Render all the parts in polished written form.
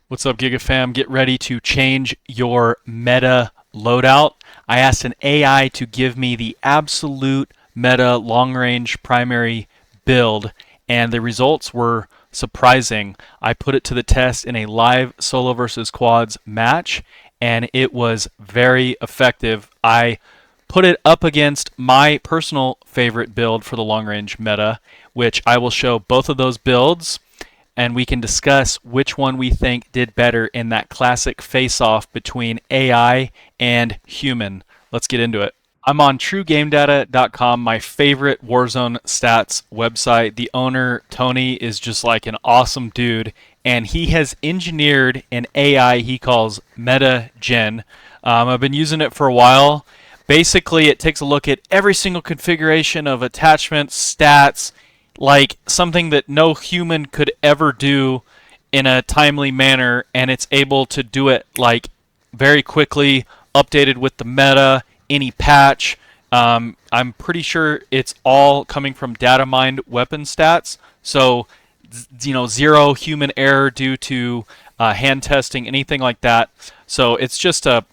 What's up, Giga fam? Get ready to change your meta loadout. I asked an AI to give me the absolute meta long-range primary build, and the results were surprising. I put it to the test in a live solo versus quads match, and it was very effective. I put it up against my personal favorite build for the long-range meta, which I will show both of those builds, and we can discuss which one we think did better in that classic face-off between AI and human. Let's get into it. I'm on truegamedata.com, my favorite Warzone stats website. The owner, Tony, is just like an awesome dude, and he has engineered an AI he calls MetaGen. I've been using it for a while. Basically, it takes a look at every single configuration of attachments, stats, like something that no human could ever do in a timely manner, and it's able to do it like very quickly, updated with the meta, any patch. I'm pretty sure it's all coming from data mined weapon stats, so zero human error due to hand testing, anything like that. So it's just a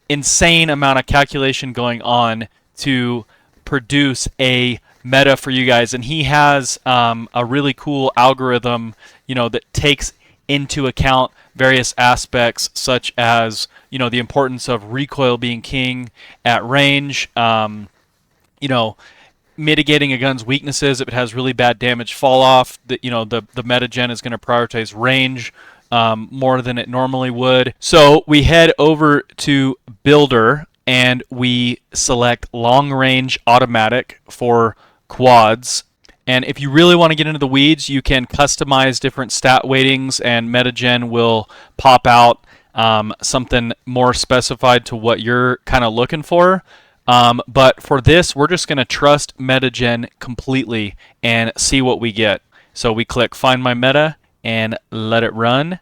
insane amount of calculation going on to produce a meta for you guys, and he has a really cool algorithm, that takes into account various aspects such as the importance of recoil being king at range, mitigating a gun's weaknesses if it has really bad damage fall off. The meta gen is going to prioritize range more than it normally would. So we head over to Builder and we select long range automatic for quads. And if you really want to get into the weeds, you can customize different stat weightings, and MetaGen will pop out something more specified to what you're kind of looking for. But for this, we're just going to trust MetaGen completely and see what we get. So we click Find My Meta and let it run.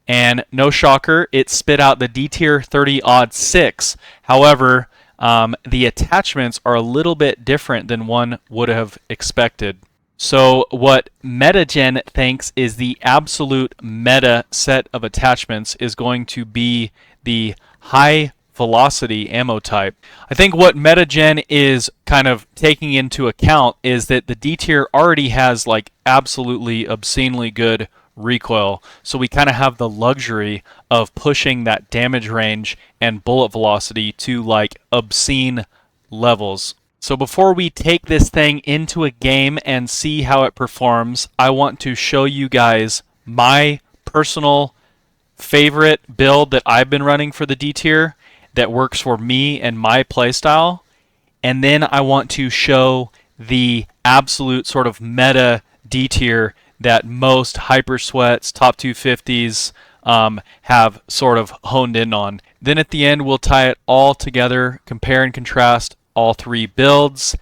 And no shocker, it spit out the DTIR 30-6. However, the attachments are a little bit different than one would have expected. So what MetaGen thinks is the absolute meta set of attachments is going to be the high velocity ammo type. I think what MetaGen is kind of taking into account is that the DTIR already has like absolutely obscenely good recoil, so we kind of have the luxury of pushing that damage range and bullet velocity to like obscene levels. So before we take this thing into a game and see how it performs, I want to show you guys my personal favorite build that I've been running for the D-tier that works for me and my playstyle, and then I want to show the absolute sort of meta D-tier that most hyper sweats, top 250s have sort of honed in on. Then at the end, we'll tie it all together, compare and contrast all three builds.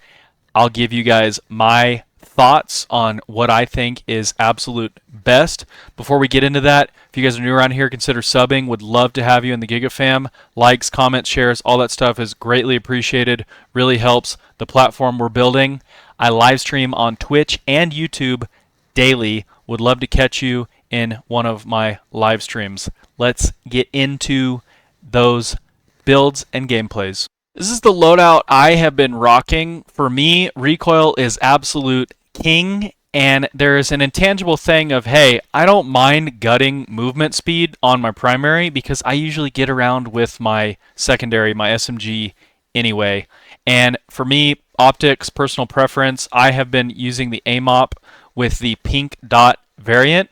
I'll give you guys my thoughts on what I think is absolute best. Before we get into that, if you guys are new around here, consider subbing. Would love to have you in the Giga fam. Likes, comments, shares, all that stuff is greatly appreciated. Really helps the platform we're building. I live stream on Twitch and YouTube daily. Would love to catch you in one of my live streams. Let's get into those builds and gameplays. This is the loadout I have been rocking. For me, recoil is absolute king, and there is an intangible thing of, hey, I don't mind gutting movement speed on my primary because I usually get around with my secondary, my SMG anyway. And for me, optics, personal preference, I have been using the AMOP with the pink dot variant.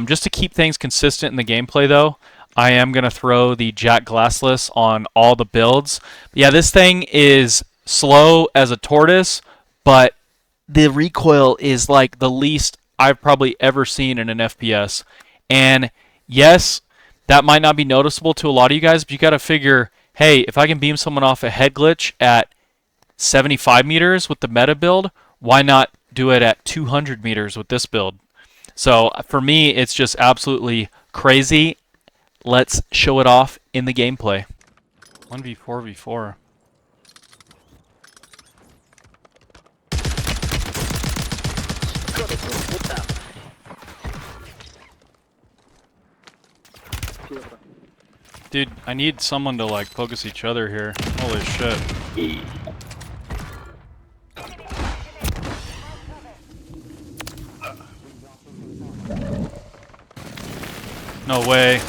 Just to keep things consistent in the gameplay though, I am going to throw the Jack Glassless on all the builds. But yeah, this thing is slow as a tortoise, but the recoil is like the least I've probably ever seen in an FPS. And yes, that might not be noticeable to a lot of you guys, but you got to figure, hey, if I can beam someone off a head glitch at 75 meters with the meta build, why not do it at 200 meters with this build? So for me, it's just absolutely crazy. Let's show it off in the gameplay. 1v4v4. Dude, I need someone to like focus each other here. Holy shit. No way.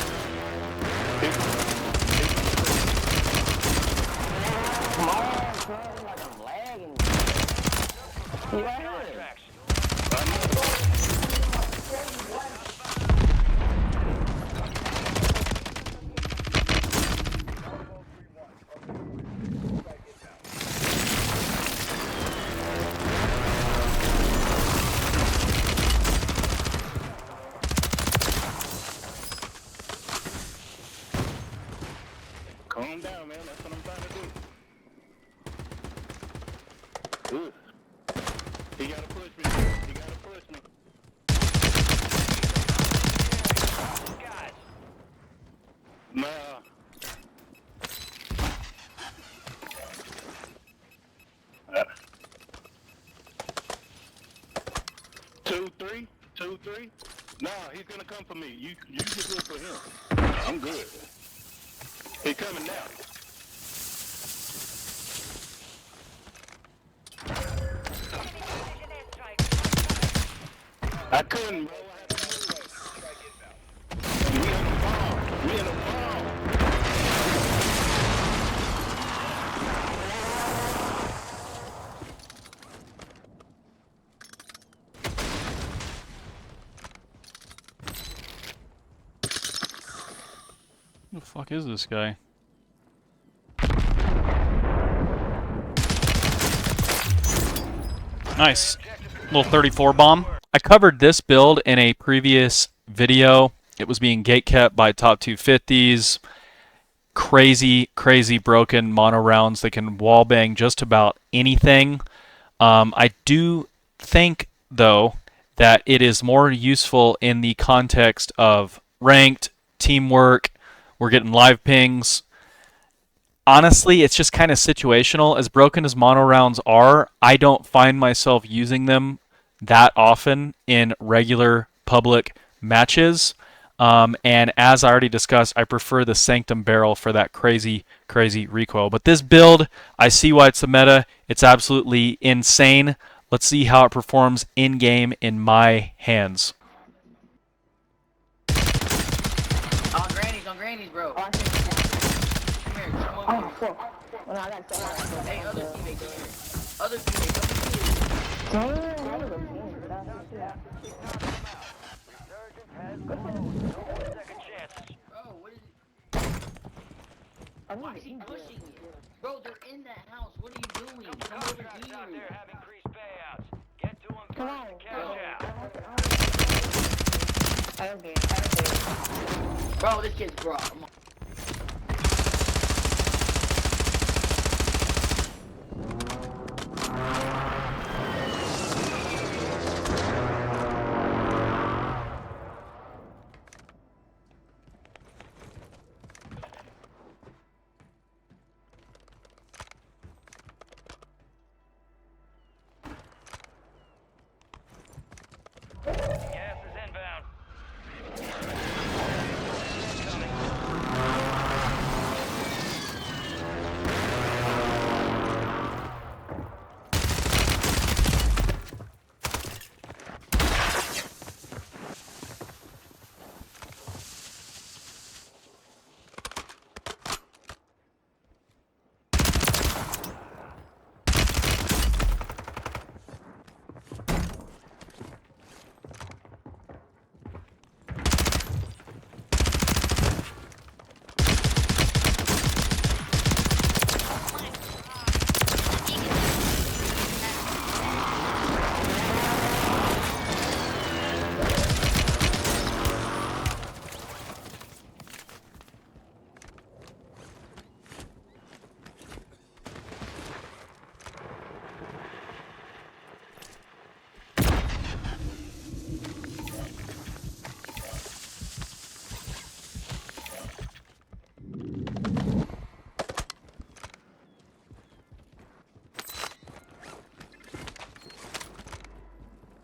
Calm down, man. That's what I'm trying to do. Ugh. He gotta push me. He gotta push me. Nah. Two, three? 2-3? Nah, he's gonna come for me. You just look for him. I'm good. He coming now. I couldn't, bro. I had to move. We in the bomb. We in the bomb. Who the fuck is this guy? Nice. Little 34 bomb. I covered this build in a previous video. It was being gatekept by top 250s. Crazy, crazy broken mono rounds that can wallbang just about anything. I do think, though, that it is more useful in the context of ranked, teamwork, we're getting live pings. Honestly, it's just kind of situational. As broken as mono rounds are, I don't find myself using them that often in regular public matches. And as I already discussed, I prefer the Sanctum barrel for that crazy, crazy recoil. But this build, I see why it's the meta. It's absolutely insane. Let's see how it performs in-game in my hands. On grannies, bro. Come here, come over here. Cool. Well, no, I got so much. Hey, other teammate, come here. Other teammate, come here. Bro, what is it? Why is he pushing it? Bro, they're in the house. What are you doing? Come over here. Out there have increased payouts. Get to them Come on. first and cash out. I don't care. Bro, this kid's bro. Come on. Gas is inbound.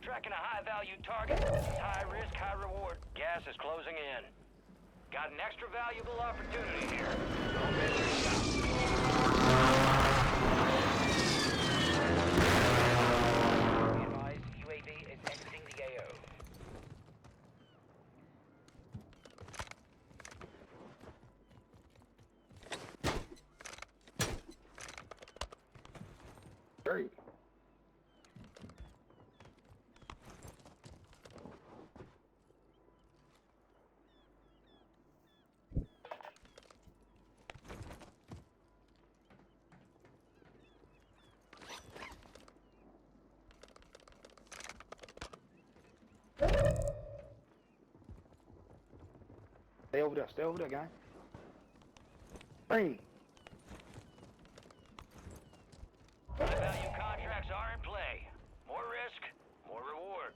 Tracking a high-value target. High risk, high reward. Gas is closing in. Got an extra valuable opportunity here. Don't miss your shot. Be advised, UAV is exiting the AO. Great. Stay over there, guy. Brain. High value contracts are in play. More risk, more reward.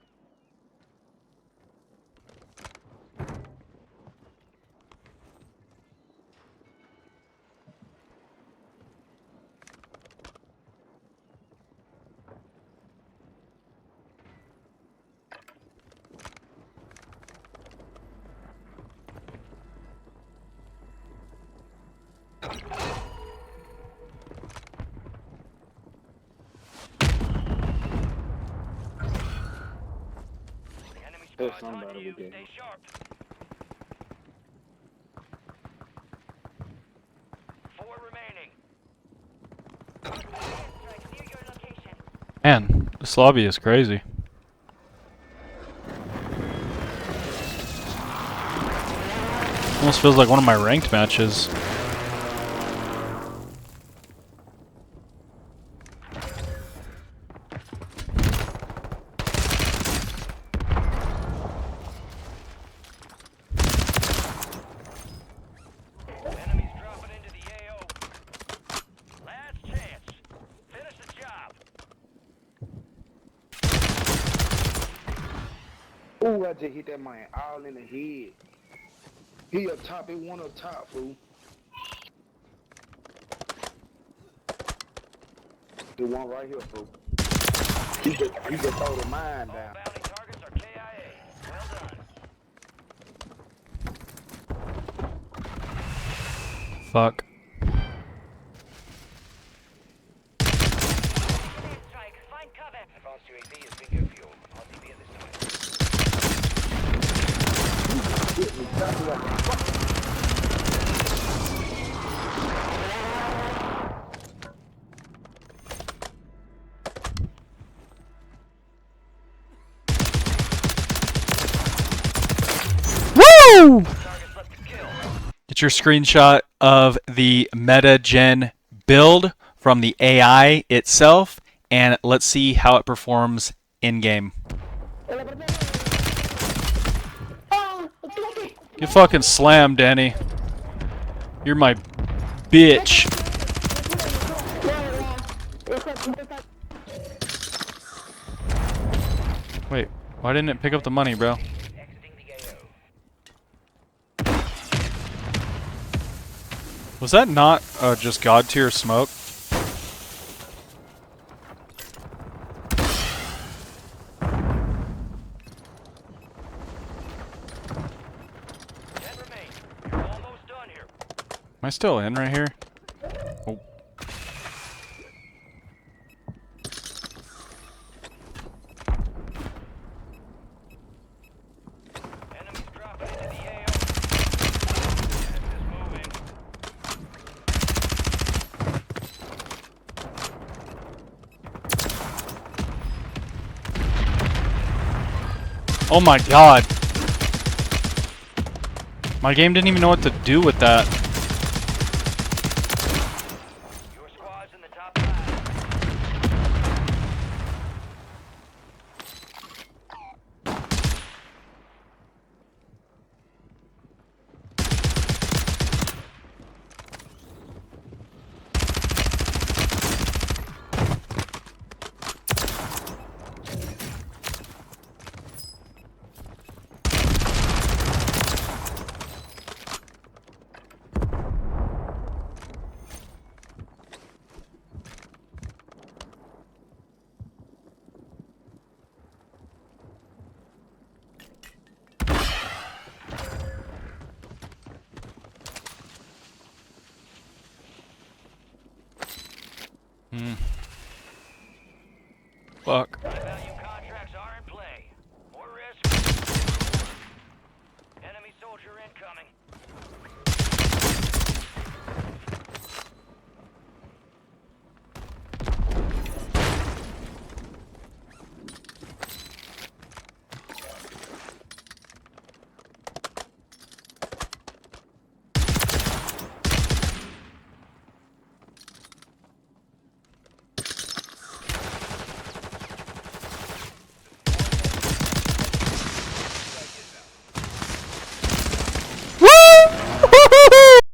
The enemy There's squad's somebody on you. with that. Stay sharp. 4 remaining. Airstrike near your location. Man, this lobby is crazy. Almost feels like one of my ranked matches. Enemies dropping into the AO. Last chance. Finish the job. Ooh, I just hit that man all in the head. He up top, he one up top, fool. The one right here, fool. He just throw the mine All down. bounty targets are KIA. Well done. Fuck. Airstrike. Find cover. Advanced UAV is bingo fuel. RTB at this time. Hit me, stop me up. Woo! Targets left to kill. Get your screenshot of the meta gen build from the AI itself, and let's see how it performs in game. Oh, it's lucky. You fucking slam, Danny. You're my bitch. Wait, why didn't it pick up the money, bro? Exiting the AO. Was that not just god tier smoke? You're almost done here. Am I still in right here? Oh. Enemies dropping into the AO. Gas is moving. Oh my god. My game didn't even know what to do with that. Your squad's in the top 5. Fuck. High-value contracts are in play. More risk. Enemy soldier incoming.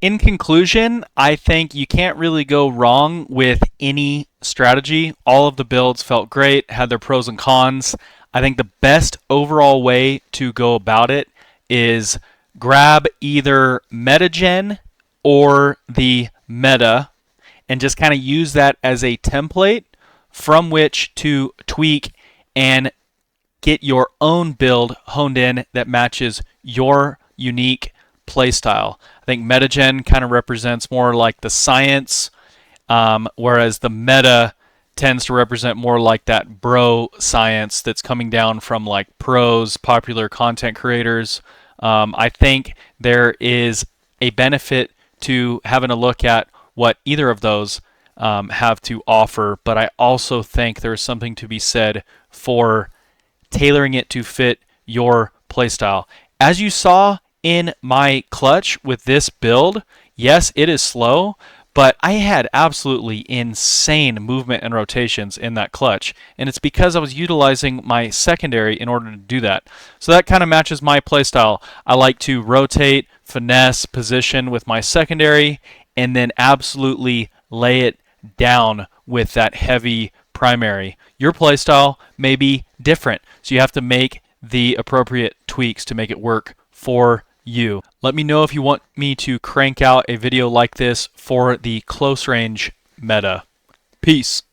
In conclusion, I think you can't really go wrong with any strategy. All of the builds felt great, had their pros and cons. I think the best overall way to go about it is grab either metagen or the meta and just kind of use that as a template from which to tweak and get your own build honed in that matches your unique playstyle. I think metagen kind of represents more like the science, whereas the meta tends to represent more like that bro science that's coming down from like pros, popular content creators. I think there is a benefit to having a look at what either of those have to offer, but I also think there's something to be said for tailoring it to fit your playstyle. As you saw in my clutch with this build, yes, it is slow, but I had absolutely insane movement and rotations in that clutch, and it's because I was utilizing my secondary in order to do that. So that kind of matches my playstyle. I like to rotate, finesse, position with my secondary, and then absolutely lay it down with that heavy primary. Your playstyle may be different, so you have to make the appropriate tweaks to make it work for you. Let me know if you want me to crank out a video like this for the close range meta. Peace.